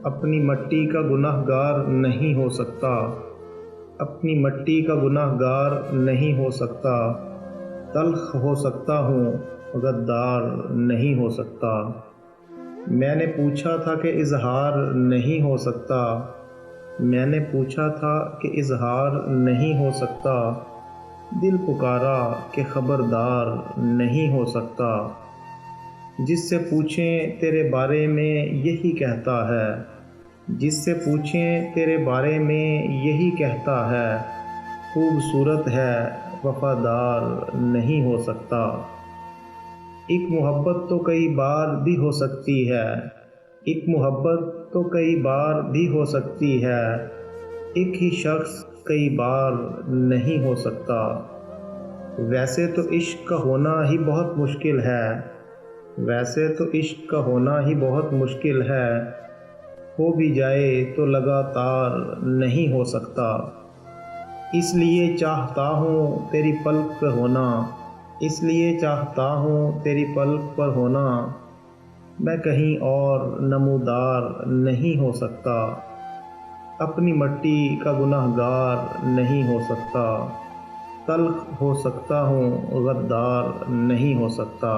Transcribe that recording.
اپنی مٹی کا گناہ گار نہیں ہو سکتا، اپنی مٹی کا گناہ گار نہیں ہو سکتا، تلخ ہو سکتا ہوں غدار نہیں ہو سکتا۔ میں نے پوچھا تھا کہ اظہار نہیں ہو سکتا، میں نے پوچھا تھا کہ اظہار نہیں ہو سکتا، دل پکارا کہ خبردار نہیں ہو سکتا۔ جس سے پوچھیں تیرے بارے میں یہی کہتا ہے، جس سے پوچھیں تیرے بارے میں یہی کہتا ہے، خوبصورت ہے وفادار نہیں ہو سکتا۔ ایک محبت تو کئی بار بھی ہو سکتی ہے، ایک محبت تو کئی بار بھی ہو سکتی ہے، ایک ہی شخص کئی بار نہیں ہو سکتا۔ ویسے تو عشق کا ہونا ہی بہت مشکل ہے، ویسے تو عشق کا ہونا ہی بہت مشکل ہے، ہو بھی جائے تو لگاتار نہیں ہو سکتا۔ اس لیے چاہتا ہوں تیری پلک پہ ہونا، اس لیے چاہتا ہوں تیری پلک پر ہونا، میں کہیں اور نمودار نہیں ہو سکتا، اپنی مٹی کا گناہ گار نہیں ہو سکتا، تلخ ہو سکتا ہوں غدار نہیں ہو سکتا۔